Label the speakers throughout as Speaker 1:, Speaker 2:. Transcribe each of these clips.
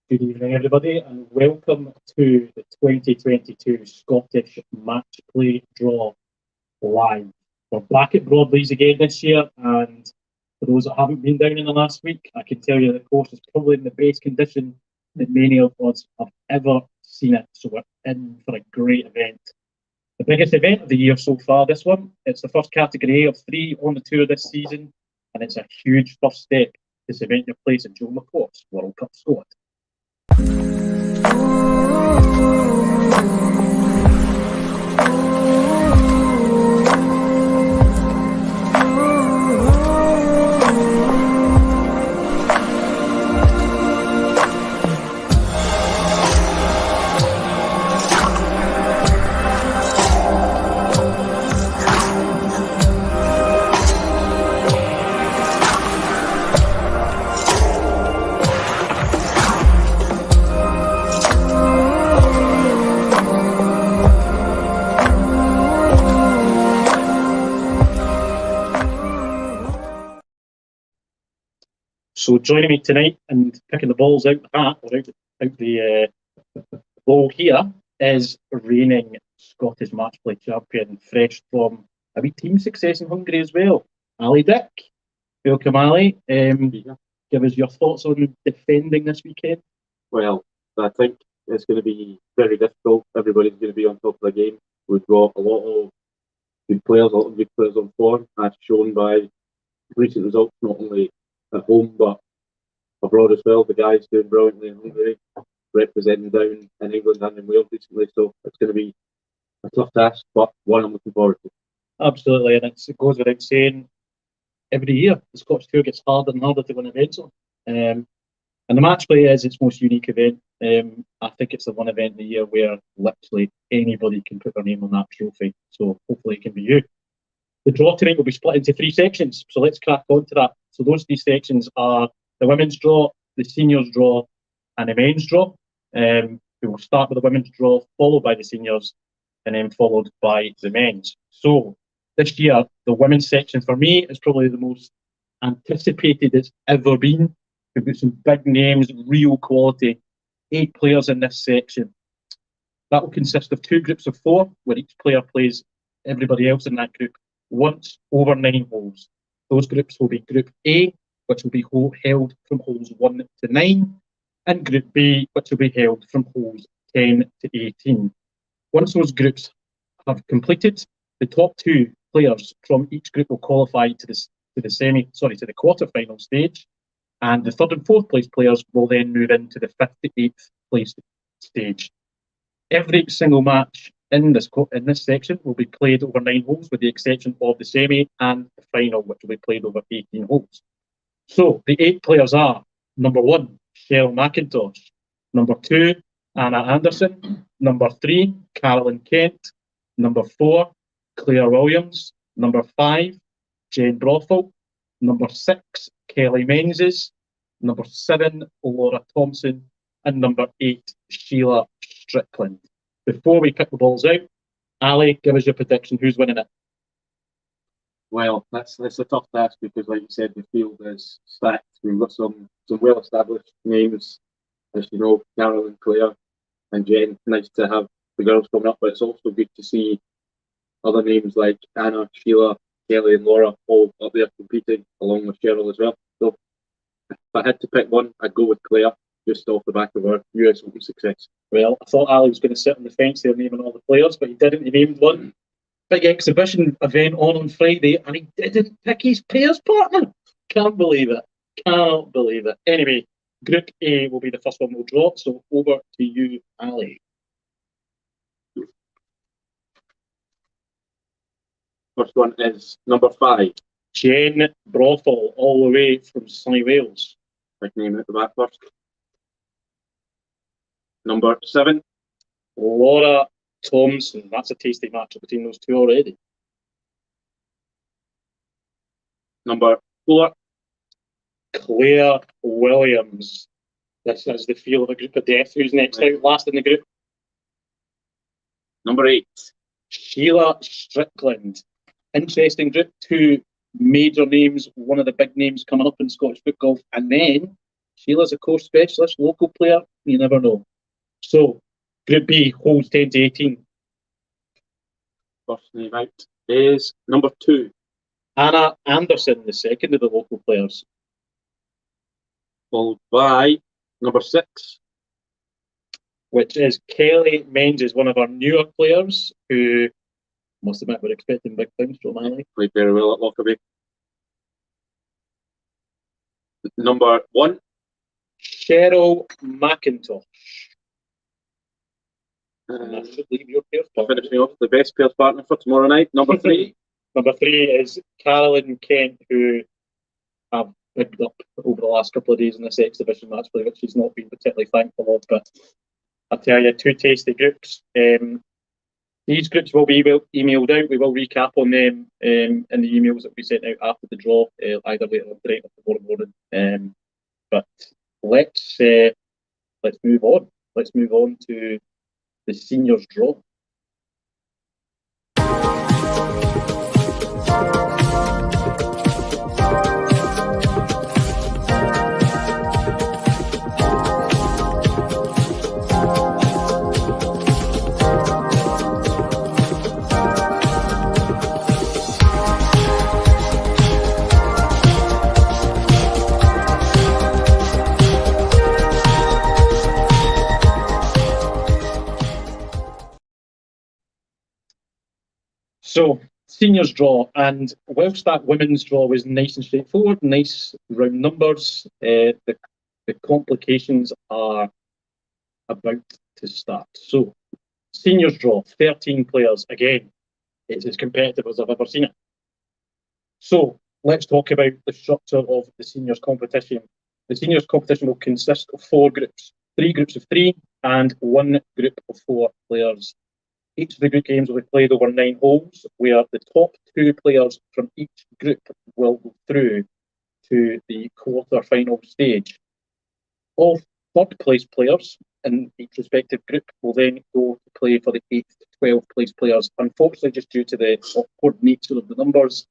Speaker 1: Good evening, everybody, and welcome to the 2022 Scottish Matchplay Draw Live. We're back at Broadleys again this year, and for those that haven't been down in the last week, I can tell you the course is probably in the best condition that many of us have ever seen it. So we're in for a great event. The biggest event of the year so far, this one. It's the first category A of three on the tour this season, and it's a huge first step to cement your place in Joe McCourt's World Cup squad. So joining me tonight and picking the balls out the hat, or out the ball here, is reigning Scottish Matchplay champion, fresh from a wee team success in Hungary as well, Ali Dick. Welcome, Ali. Give us your thoughts on defending this weekend.
Speaker 2: Well, I think it's going to be very difficult. Everybody's going to be on top of the game. We've got a lot of good players, on form, as shown by recent results, not only at home but abroad as well. The guys doing brilliantly in Hungary, representing down in England and in Wales recently. So it's going to be a tough task, but one I'm looking forward to.
Speaker 1: Absolutely, and it goes without saying, every year the Scottish Tour gets harder and harder to win events on. And the match play is its most unique event. I think it's the one event in the year where literally anybody can put their name on that trophy. So hopefully it can be you. The draw tonight will be split into three sections. So let's crack on to that. So those three sections are the women's draw, the seniors draw, and the men's draw. We will start with the women's draw, followed by the seniors, and then followed by the men's. So this year, the women's section for me is probably the most anticipated it's ever been. We've got some big names, real quality, 8 players in this section. That will consist of 2 groups of 4, where each player plays everybody else in that group once over 9 holes. Those groups will be Group A, which will be held from holes 1 to 9, and Group B, which will be held from holes 10 to 18. Once those groups have completed, the top 2 players from each group will qualify to the quarter-final stage, and the 3rd and 4th place players will then move into the 5th to 8th place stage. Every single match in this section will be played over 9 holes, with the exception of the semi and the final, which will be played over 18 holes. So the 8 players are: number 1, Cheryl McIntosh; number 2, Anna Anderson; number 3, Carolyn Kent; number 4, Claire Williams; number 5, Jen Brothel; number 6, Kelly Menzies; number 7, Laura Thompson; and number 8, Sheila Strickland. Before we pick the balls out, Ali, give us your prediction. Who's winning it?
Speaker 2: Well, that's a tough task because, like you said, the field is stacked. We've got some well-established names, as you know, Carol and Claire and Jen. Nice to have the girls coming up, but it's also good to see other names like Anna, Sheila, Kelly and Laura all up there competing, along with Cheryl as well. So if I had to pick one, I'd go with Claire, just off the back of her US Open success.
Speaker 1: Well, I thought Ali was going to sit on the fence there naming all the players, but he didn't. He named one. Big exhibition event on Friday, and he didn't pick his pairs partner. Can't believe it. Cannot believe it. Anyway, Group A will be the first one we'll draw, so over to you, Ali.
Speaker 2: First one is number 5.
Speaker 1: Jen Brothel, all the way from sunny Wales.
Speaker 2: Big name at the back first. Number 7.
Speaker 1: Laura Thompson. That's a tasty matchup between those two already.
Speaker 2: Number 4.
Speaker 1: Claire Williams. This is the feel of a group of death. Who's next out? Last in the group.
Speaker 2: Number 8.
Speaker 1: Sheila Strickland. Interesting group. 2 major names. One of the big names coming up in Scottish foot golf. And then Sheila's a course specialist, local player. You never know. So, Group B holds 10 to 18.
Speaker 2: First name out is number 2.
Speaker 1: Anna Anderson, the second of the local players.
Speaker 2: Followed by number 6.
Speaker 1: Which is Kelly Menges, one of our newer players who, must admit, we're expecting big things from Ali.
Speaker 2: Played very well at Lockerbie. Number 1.
Speaker 1: Cheryl McIntosh. And that should leave your pairs partner.
Speaker 2: Finishing off the best pairs partner for tomorrow night. Number 3.
Speaker 1: Number 3 is Carolyn Kent, who I've picked up over the last couple of days in this exhibition match play, which she's not been particularly thankful of. But I tell you, 2 tasty groups. These groups will be emailed out. We will recap on them in the emails that we sent out after the draw, either later on tonight or tomorrow morning. But let's move on. Let's move on to the seniors draw. So, seniors draw, and whilst that women's draw was nice and straightforward, nice round numbers, the complications are about to start. So, seniors draw, 13 players. Again, it's as competitive as I've ever seen it. So, let's talk about the structure of the seniors competition. The seniors competition will consist of 4 groups, 3 groups of 3 and 1 group of 4 players. Each of the group games will be played over 9 holes, where the top 2 players from each group will go through to the quarter-final stage. All third-place players in each respective group will then go to play for the 8th to 12th place players. Unfortunately, just due to the awkward nature of the numbers,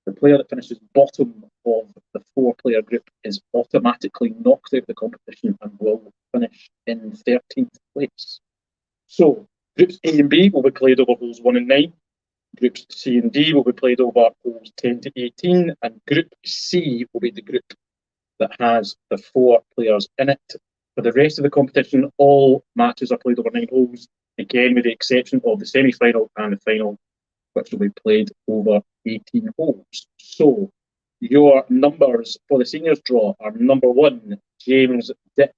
Speaker 1: the player that finishes bottom of the 4-player group is automatically knocked out of the competition and will finish in 13th place. So, Groups A and B will be played over holes 1 and 9. Groups C and D will be played over holes 10 to 18. And Group C will be the group that has the 4 players in it. For the rest of the competition, all matches are played over 9 holes, again with the exception of the semi-final and the final, which will be played over 18 holes. So, your numbers for the seniors draw are number 1, James Dick.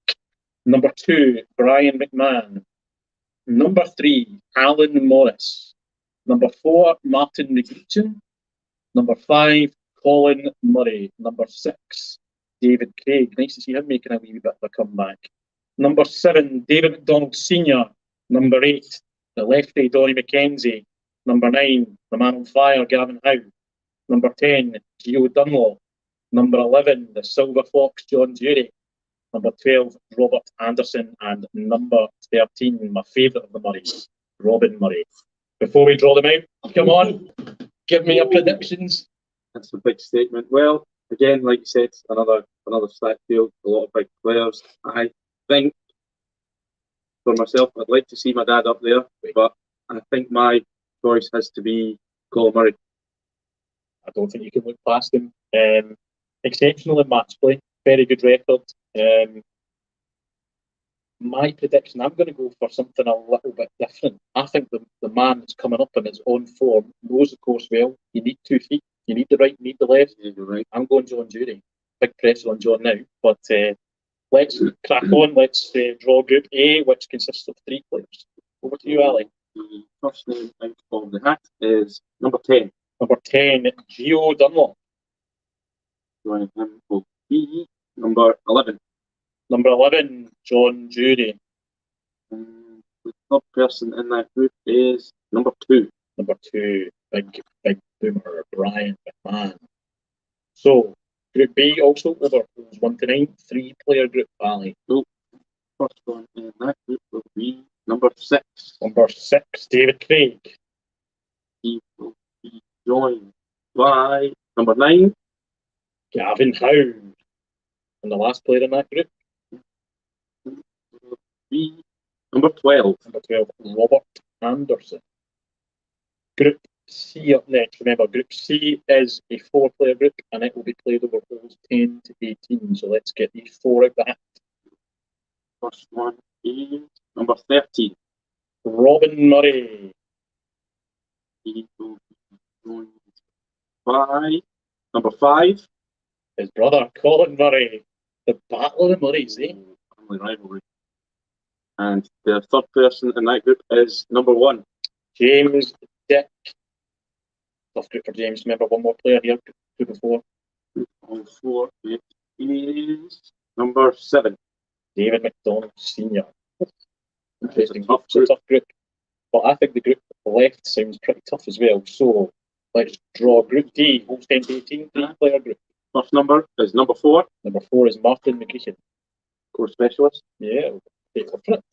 Speaker 1: Number 2, Brian McMahon. Number 3, Alan Morris. Number 4, Martin McGeechan. Number 5, Colin Murray. Number 6, David Craig. Nice to see him making a wee bit of a comeback. Number 7, David McDonald Sr. Number 8, the lefty, Donny McKenzie. Number 9, the man on fire, Gavin Howe. Number 10, Gio Dunlop. Number 11, the Silver Fox, John Dury. Number 12, Robert Anderson. And number 13, my favourite of the Murrays, Robin Murray. Before we draw them out, come on, give me your predictions.
Speaker 2: That's a big statement. Well, again, like you said, another stacked field, a lot of big players. I think, for myself, I'd like to see my dad up there, but I think my choice has to be Colin Murray.
Speaker 1: I don't think you can look past him. Exceptional in match play, very good record. My prediction, I'm going to go for something a little bit different. I think the man that's coming up in his own form knows the course well. You need 2 feet. You need the right, you need the left.
Speaker 2: Yeah, you're right.
Speaker 1: I'm going John Dury. Big pressure on John now. But let's crack on. Let's draw Group A, which consists of 3 players. Over to you, Ali.
Speaker 2: The first name out of the hat is number 10.
Speaker 1: Number 10, Gio Dunlop.
Speaker 2: Joining him will be number 11.
Speaker 1: Number 11, John Dury.
Speaker 2: The third person in that group is number 2.
Speaker 1: Number 2, big boomer, Brian McMahon. So, Group B also over holes 1 to 9, 3-player group, Ali.
Speaker 2: So, first one in that group will be number 6.
Speaker 1: Number 6, David Craig.
Speaker 2: He will be joined by number 9.
Speaker 1: Gavin Howe. And the last player in that group,
Speaker 2: number 12.
Speaker 1: Number 12, Robert Anderson. Group C up next. Remember, Group C is a 4-player group and it will be played over holes 10 to 18. So let's get these 4 out the hat.
Speaker 2: First one is number 13.
Speaker 1: Robin Murray.
Speaker 2: He will be going by number 5.
Speaker 1: His brother, Colin Murray. The Battle of the Murrays, eh?
Speaker 2: Family rivalry. And the third person in that group is number 1.
Speaker 1: James Dick. Tough group for James. Remember, one more player here, 2 before.
Speaker 2: On 4, it is number 7.
Speaker 1: David McDonald Sr. Interesting
Speaker 2: Tough
Speaker 1: group. Tough group. But I think the group left sounds pretty tough as well. So let's draw Group D, holes 10 to 18, 3-player group.
Speaker 2: First number is number 4.
Speaker 1: Number 4 is Martin McGeechan.
Speaker 2: Course specialist.
Speaker 1: Yeah, take for it.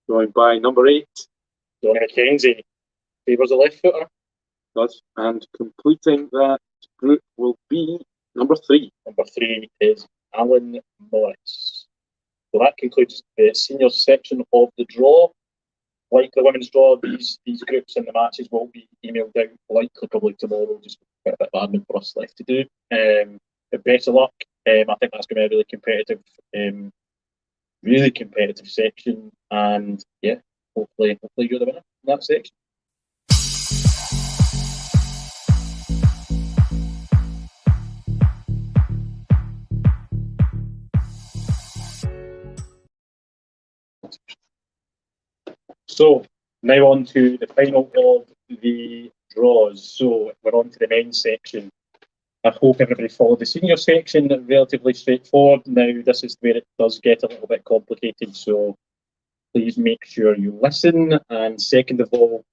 Speaker 2: Joined by number 8.
Speaker 1: Johnny McKenzie favours the left footer.
Speaker 2: Does. And completing that group will be number 3.
Speaker 1: Number 3 is Alan Morris. So that concludes the seniors section of the draw. Like the women's draw, these groups and the matches will be emailed out likely probably tomorrow, just quite a bit of admin for us left to do. But best of luck. I think that's going to be a really competitive section, and yeah, hopefully you're the winner in that section. So now on to the final of the draws. So we're on to the men's section. I hope everybody followed the senior section, relatively straightforward. Now this is where it does get a little bit complicated, so please make sure you listen. And second of all,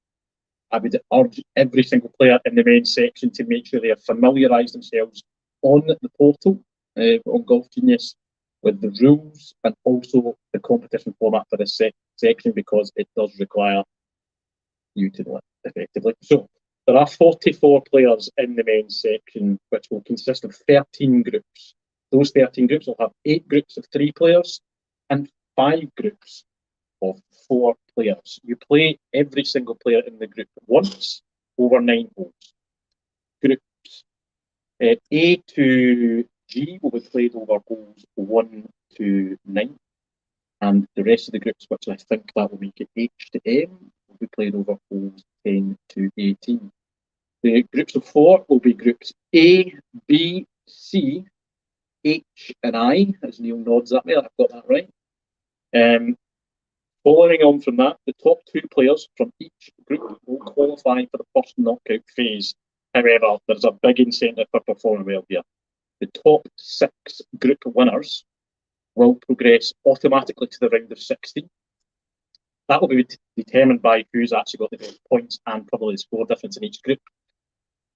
Speaker 1: I would urge every single player in the men's section to make sure they have familiarised themselves on the portal, on Golf Genius, with the rules and also the competition format for this section, because it does require you to know it effectively. So there are 44 players in the men's section, which will consist of 13 groups. Those 13 groups will have 8 groups of 3 players and 5 groups of 4 players. You play every single player in the group once over 9 holes. Groups A to G will be played over holes 1 to 9, and the rest of the groups, which I think that will make it H to M, will be played over holes 10 to 18. The groups of 4 will be groups A, B, C, H, and I, as Neil nods at me. I've got that right. Following on from that, the top 2 players from each group will qualify for the first knockout phase. However, there's a big incentive for performing well here. The top 6 group winners will progress automatically to the round of 16. That will be determined by who's actually got the best points and probably the score difference in each group.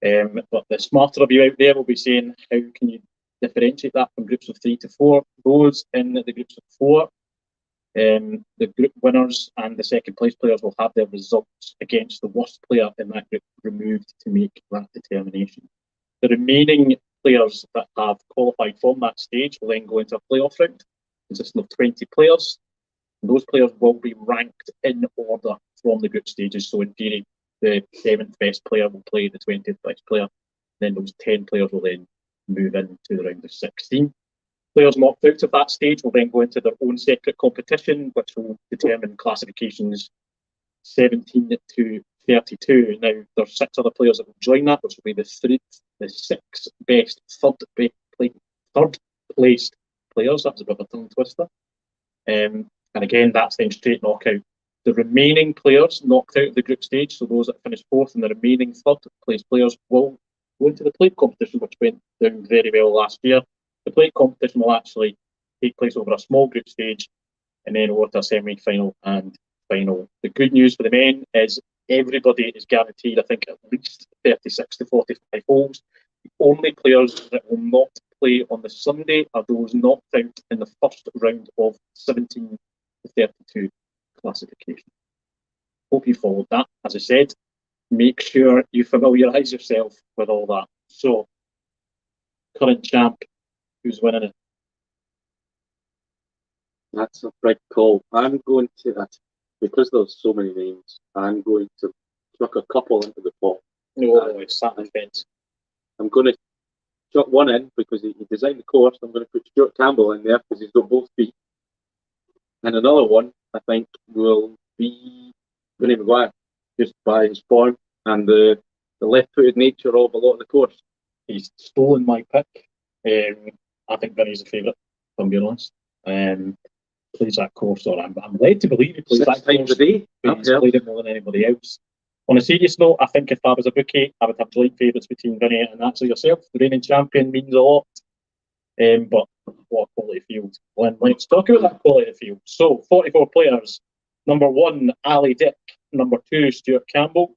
Speaker 1: But the smarter of you out there will be saying, how can you differentiate that from groups of 3 to 4? Those in the groups of 4, the group winners and the second place players will have their results against the worst player in that group removed to make that determination. The remaining players that have qualified from that stage will then go into a playoff round consisting of 20 players. And those players will be ranked in order from the group stages. So in theory, the 7th best player will play the 20th best player. Then those 10 players will then move into the round of 16. Players knocked out of that stage will then go into their own separate competition, which will determine classifications 17 to 32. Now, there's 6 other players that will join that, which will be the 6 best third placed players. That was a bit of a tongue twister. And again, that's then straight knockout. The remaining players knocked out of the group stage, so those that finished 4th and the remaining 3rd place players will go into the plate competition, which went down very well last year. The plate competition will actually take place over a small group stage and then over to a semi-final and final. The good news for the men is everybody is guaranteed, I think, at least 36 to 45 holes. The only players that will not play on the Sunday are those knocked out in the first round of 17 to 32 classification. Hope you followed that. As I said, make sure you familiarise yourself with all that. So, current champ, who's winning it?
Speaker 2: That's a big call. I'm going to that because there's so many names. I'm going to chuck a couple into the pot.
Speaker 1: No, it's sat on the fence.
Speaker 2: I'm going to chuck one in because he designed the course. I'm going to put Stuart Campbell in there because he's got both feet. And another one, I think, will be Vinnie Maguire, just by his form and the left-footed nature of a lot of the course.
Speaker 1: He's stolen my pick. I think Vinny's a favourite, if I'm being honest. Plays that course, or I'm led to believe he plays that course.
Speaker 2: He's
Speaker 1: played it more than anybody else. On a serious note, I think if I was a bookie, I would have joint favourites between Vinny and actually yourself. The reigning champion means a lot. But what a quality field. Let's talk about that quality field. So, 44 players. Number 1, Ali Dick. Number 2, Stuart Campbell.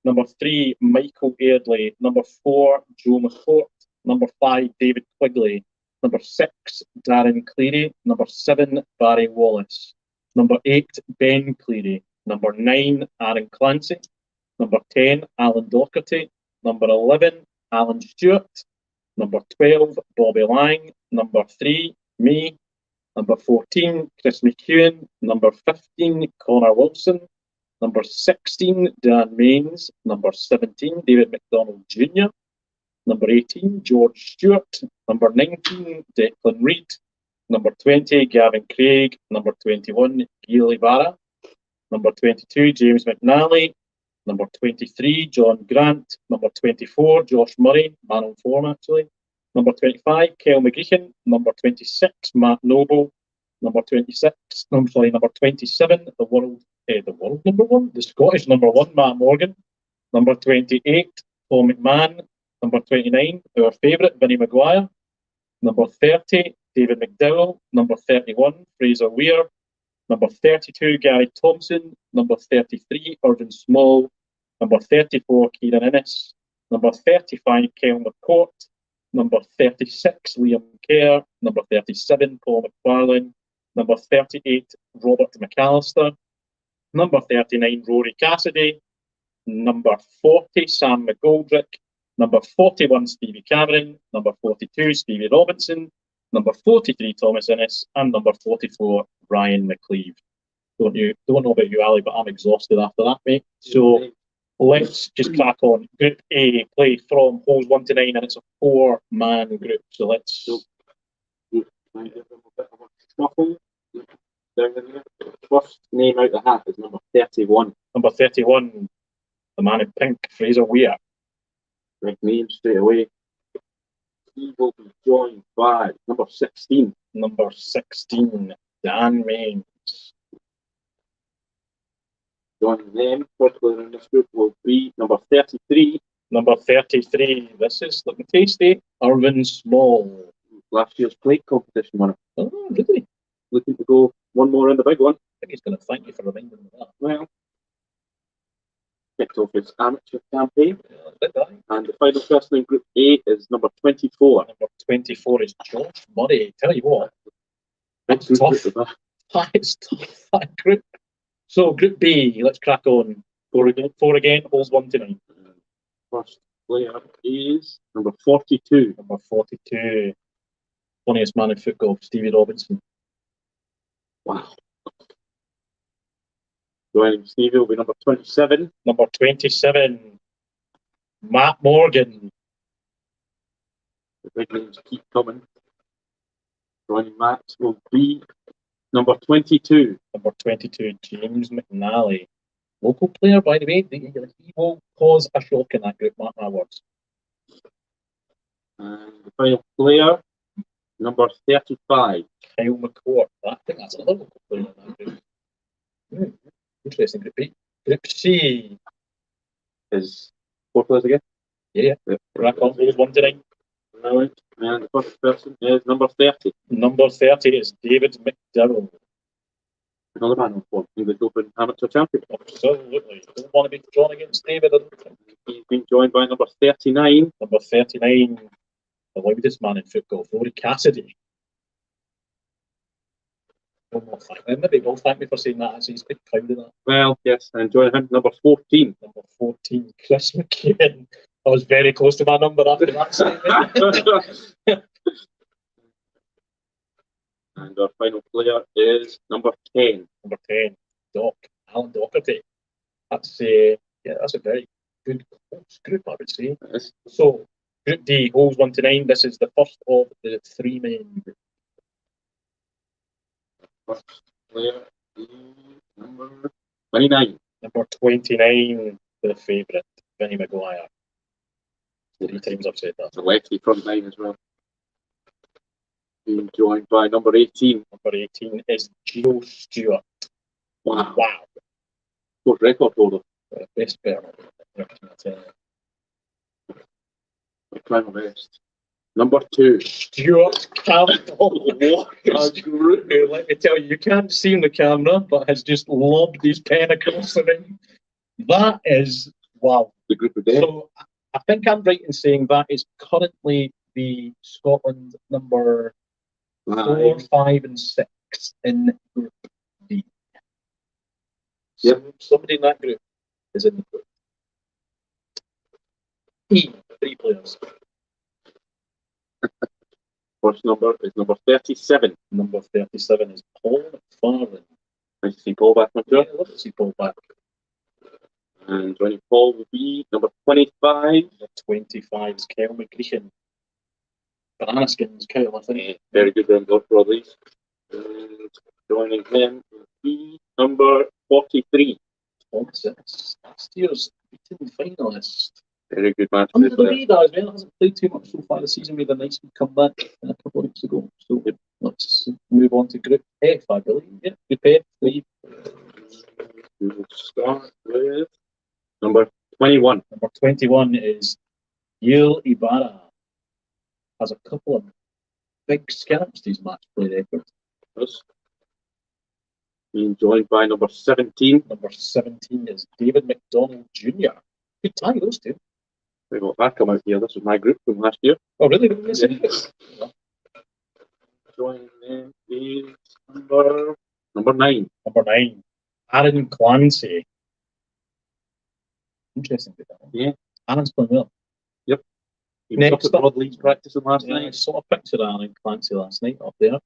Speaker 1: Number 3, Michael Airdley. Number 4, Joe McCourt. Number 5, David Quigley. Number 6, Darren Cleary. Number 7, Barry Wallace. Number 8, Ben Cleary. Number 9, Aaron Clancy. Number 10, Alan Docherty. Number 11, Alan Stewart. Number 12, Bobby Lang. Number 3, me. Number 14, Chris McEwen. Number 15, Connor Wilson. Number 16, Dan Mains. Number 17, David McDonald Jr. Number 18, George Stewart. Number 19, Declan Reid. Number 20, Gavin Craig. Number 21, Gil Ibarra. Number 22, James McNally. Number 23, John Grant. Number 24, Josh Murray, man on form actually. Number 25, Kel McGeechan. Number 26, Matt Noble. Number 27, the world number 1, the Scottish number 1, Matt Morgan. Number 28, Paul McMahon. Number 29, our favourite, Vinnie Maguire. Number 30, David McDowell. Number 31, Fraser Weir. Number 32, Gary Thompson. Number 33, Irvin Small. Number 34, Kieran Innes. Number 35, Kel McCourt. Number 36, Liam Kerr. Number 37, Paul McFarlane. Number 38, Robert McAllister. Number 39, Rory Cassidy. Number 40, Sam McGoldrick. Number 41, Stevie Cameron. Number 42, Stevie Robinson. Number 43, Thomas Innes. And number 44, Ryan McLeave. Don't know about you, Ali, but I'm exhausted after that, mate. So let's just crack on. Group A, play from holes 1 to 9, and it's a 4-man group. So let's...
Speaker 2: First name out the hat is number 31.
Speaker 1: Number 31, the man in pink, Fraser Weir.
Speaker 2: Big name straight away. He will be joined by number 16.
Speaker 1: Number 16, Dan Mains.
Speaker 2: Joining them, first player in this group will be number 33.
Speaker 1: Number 33, this is looking tasty, Irvin Small.
Speaker 2: Last year's plate competition winner.
Speaker 1: Oh, really?
Speaker 2: Looking to go one more in the big one.
Speaker 1: I think he's going to thank you for reminding me of that.
Speaker 2: Well, kicked off his amateur campaign. And the final person in Group A is number 24.
Speaker 1: Number 24 is Josh Murray. Tell you what, it's tough. It's tough, that group. So, Group B, let's crack on. Four again, holes 1 to 9.
Speaker 2: First player is number 42.
Speaker 1: Number 42. Funniest man in football, Stevie Robinson.
Speaker 2: Wow. Joining Stevie will be number 27.
Speaker 1: Number 27, Matt Morgan.
Speaker 2: The big names keep coming. Joining Matt will be number 22.
Speaker 1: Number 22, James McNally. Local player, by the way. He will cause a shock in that group, mark my words.
Speaker 2: And the final player, number 35.
Speaker 1: Kyle McCourt. I think that's another local player in that group. Interesting group B. Group C
Speaker 2: is 4 players again?
Speaker 1: Yeah. Crack on, goes 1 to 9.
Speaker 2: Brilliant. And the first person is number 30.
Speaker 1: Number 30 is David McDowell.
Speaker 2: Another man on form, English Open Amateur Champion.
Speaker 1: Absolutely. Don't want to be drawn against David, I don't think.
Speaker 2: He's been joined by number 39.
Speaker 1: Number 39, the loudest man in football, Rory Cassidy. Maybe will thank me for saying that, as he's quite proud of that.
Speaker 2: Well, yes, and joining him, number 14.
Speaker 1: Number 14, Chris McEwen. I was very close to my number after that statement.
Speaker 2: And our final player is number 10.
Speaker 1: Number 10, Alan Docherty. That's that's a very good close group, I would say.
Speaker 2: Yes.
Speaker 1: So, Group D, holes 1 to 9. This is the first of the 3-man group.
Speaker 2: First player is number 29.
Speaker 1: Number 29, the favourite, Vinnie Maguire. 3 times I've said that.
Speaker 2: The lefty front line as well. Being joined by number 18.
Speaker 1: Number 18 is Gio Stewart.
Speaker 2: Wow.
Speaker 1: Wow.
Speaker 2: Record holder.
Speaker 1: Best player.
Speaker 2: I try my best. Number 2.
Speaker 1: Stuart Campbell. Let me tell you can't see in the camera, but has just lobbed his pen across the ring. That is wow.
Speaker 2: The group of death.
Speaker 1: So I think I'm right in saying that is currently the Scotland number 4, 5, and 6 in Group D.
Speaker 2: Yep.
Speaker 1: So somebody in that group is in the group. E, 3 players.
Speaker 2: First number is number 37.
Speaker 1: Number 37 is Paul McFarlane.
Speaker 2: Nice to see Paul back, my
Speaker 1: Yeah, I love to see Paul back.
Speaker 2: And joining Paul will be number 25.
Speaker 1: Number 25 is Kyle McGreechan. Banana skins, Kyle, I think.
Speaker 2: Very good round for all these. And joining him will be number 43.
Speaker 1: Thomas, last year's beaten finalist.
Speaker 2: Very good match.
Speaker 1: Under the radar as well, hasn't played too much so far this season, made a nice comeback a couple of weeks ago. So let's move on to Group F, I believe. Yeah, Group F, please.
Speaker 2: We will start with number 21.
Speaker 1: Number 21 is Yale Ibarra. Has a couple of big scalps to his match play record.
Speaker 2: Yes. Being joined by number 17.
Speaker 1: Number 17 is David McDonald Jr. Good tie, those two.
Speaker 2: We got that come out here. This was my group from last year.
Speaker 1: Oh, really?
Speaker 2: Yeah. Joining them is number 9.
Speaker 1: Number 9, Aaron Clancy. Interesting.
Speaker 2: Yeah.
Speaker 1: Aaron's playing well.
Speaker 2: Yep. He was
Speaker 1: Next
Speaker 2: up at
Speaker 1: up,
Speaker 2: Broadleeds practicing last
Speaker 1: I
Speaker 2: night.
Speaker 1: saw a picture of Aaron Clancy last night up there.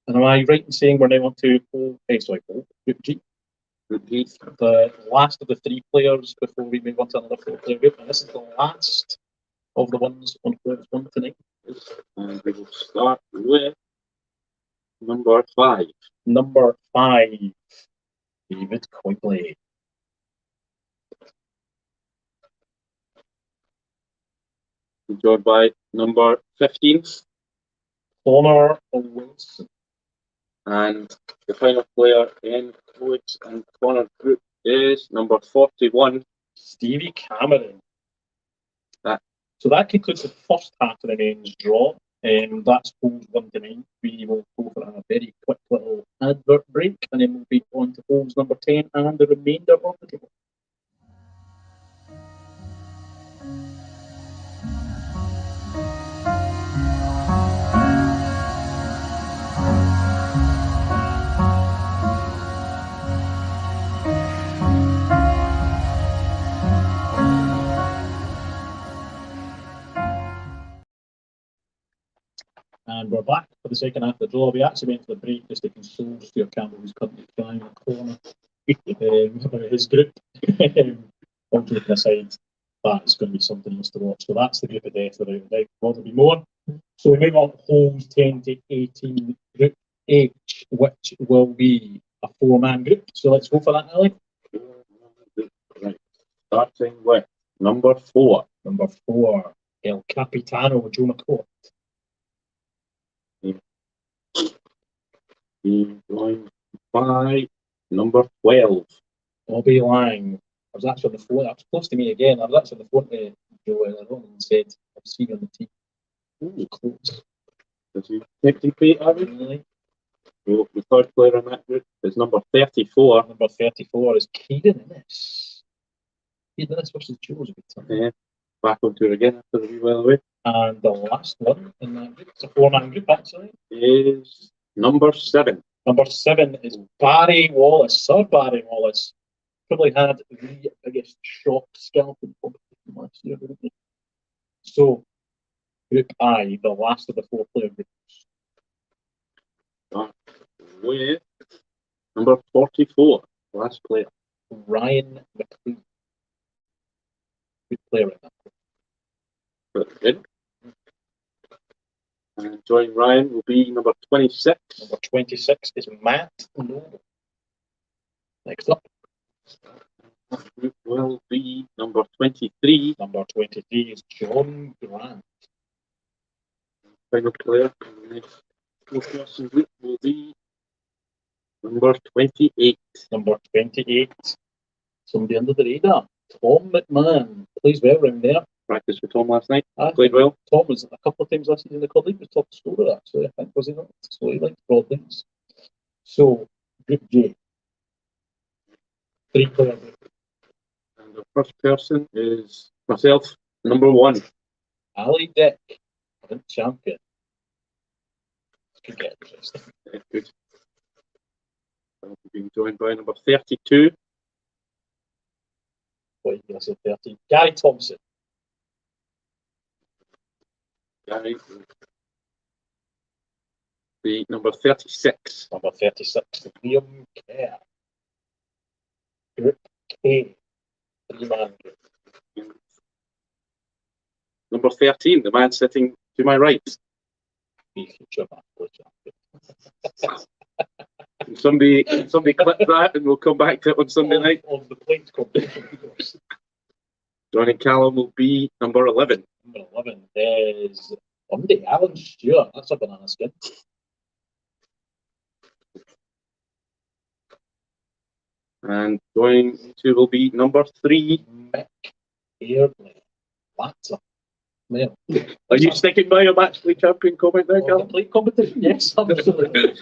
Speaker 1: And am I right in saying we're now on to Group G?
Speaker 2: Group G.
Speaker 1: The last of the 3 players before we move on to another 4-player group. And this is the last of the ones on holes 1 to 9.
Speaker 2: And we will start with number 5.
Speaker 1: Number 5, David Quigley.
Speaker 2: Joined by number 15.
Speaker 1: Connor Wilson.
Speaker 2: And the final player in Coach and Connor group is number 41.
Speaker 1: Stevie Cameron. So that concludes the first half of the men's draw. That's holes 1 to 9. We will go for a very quick little advert break and then we'll be on to holes number 10 and the remainder of the table. And we're back for the second half of the draw. We actually went to the break just to console Stuart Campbell, who's currently crying in the corner about his group. All joking aside, that is going to be something else to watch. So that's the group of death without a doubt. Will there be more? So we move on to holes 10 to 18, Group H, which will be a 4-man group. So let's go for that, Ali.
Speaker 2: Right. Starting with number 4.
Speaker 1: Number 4, El Capitano, Joe McCourt.
Speaker 2: Being joined by number 12.
Speaker 1: Bobby Lang. I was actually on the phone. That was close to me again. I was actually on the phone to Joe earlier on and said, I've seen you on the team. Ooh, close.
Speaker 2: Does he captain plate, are we?
Speaker 1: Really?
Speaker 2: So the third player in that group is number 34.
Speaker 1: Number 34 is Kieran Innes. Kieran Innes versus Joe is a good time.
Speaker 2: Yeah. Back on tour again after the wee while away.
Speaker 1: And the last one in that group, it's a 4-man group actually,
Speaker 2: is number 7.
Speaker 1: Number 7 is Barry Wallace. Sir Barry Wallace. Probably had the biggest shock skeleton competition last year, didn't he? So, Group I, the last of the 4-player groups.
Speaker 2: with number 44, last player.
Speaker 1: Ryan McLean. Good player in that.
Speaker 2: Very good. And joining Ryan will be number 26.
Speaker 1: Number 26 is Matt Noble. Next up.
Speaker 2: That group will be number 23.
Speaker 1: Number 23 is John Grant.
Speaker 2: Final player in the next four-person group will be number 28.
Speaker 1: Number 28. Somebody under the radar. Tom McMahon. Plays well around there.
Speaker 2: Practiced with Tom last night.
Speaker 1: I
Speaker 2: Played well.
Speaker 1: Tom was a couple of times last season in the club league, was top scorer actually, I think, was he not? So he liked broad things. So, Group J. 3-player group.
Speaker 2: And the first person is myself, number 1.
Speaker 1: Ali Dick, current champion. This could get interesting.
Speaker 2: Good. I'll be being joined by number 32.
Speaker 1: What are you going to say, 13? Gary Thompson.
Speaker 2: Gary. The number 36.
Speaker 1: Number 36, Liam Kerr. Group K. 3-man group.
Speaker 2: Number 13, the man sitting to my right.
Speaker 1: Be future Matchplay champion.
Speaker 2: Somebody clip that and we'll come back to it on Sunday night.
Speaker 1: Of the points competition, of course.
Speaker 2: Joining Callum will be number 11.
Speaker 1: Number 11 is Monday, Alan Stewart. That's a banana skin.
Speaker 2: And joining two will be number 3.
Speaker 1: Mick Airdley. That's a male.
Speaker 2: Are you sticking by your Matchplay champion comment there,
Speaker 1: The
Speaker 2: Callum?
Speaker 1: plate competition, yes, absolutely.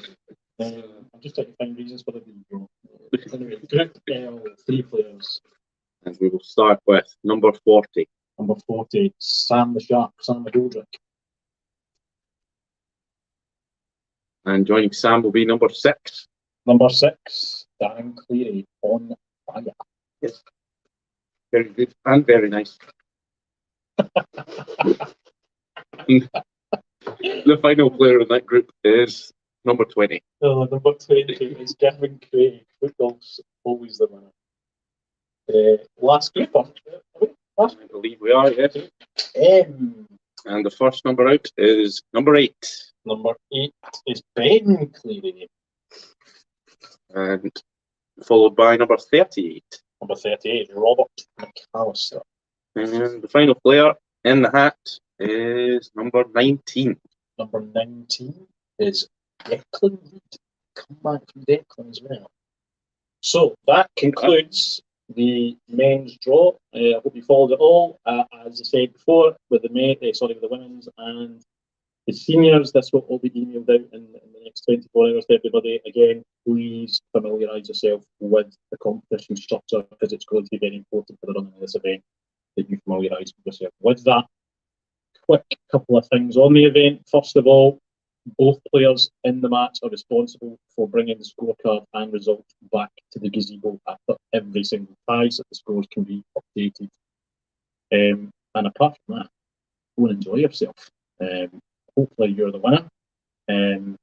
Speaker 1: I'm just trying to find reasons for the video. Anyway, Group L, 3 players.
Speaker 2: And we will start with number 40.
Speaker 1: Number 40, Sam the Shark, Sam McGoldrick.
Speaker 2: And joining Sam will be number 6.
Speaker 1: Number 6, Darren Cleary on fire.
Speaker 2: Yes. Very good and very nice. The final player in that group is number 20.
Speaker 1: Number 20 is Gavin Craig. Football's always the winner. Last group,
Speaker 2: I believe we are, yes.
Speaker 1: M.
Speaker 2: And the first number out is number 8.
Speaker 1: Number 8 is Ben Cleary.
Speaker 2: And followed by number 38.
Speaker 1: Number 38, Robert McAllister.
Speaker 2: And the final player in the hat is number 19.
Speaker 1: Number 19 is Declan Reid. Come back from Declan as well. So that concludes the men's draw. I hope you followed it all. As I said before, with the with the women's and the seniors, this will all be emailed out in the next 24 hours to everybody. Again, please familiarise yourself with the competition structure because it's going to be very important for the running of this event that you familiarise yourself with that. Quick couple of things on the event. First of all, both players in the match are responsible for bringing the scorecard and results back to the gazebo after every single tie, so the scores can be updated. And apart from that, go and enjoy yourself. Hopefully you're the winner. And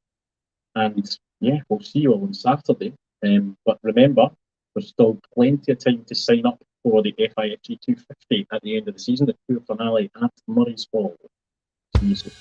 Speaker 1: yeah, we'll see you all on Saturday. But remember, there's still plenty of time to sign up for the FIFG 250 at the end of the season, the tour finale at Murray's Hall. See you soon.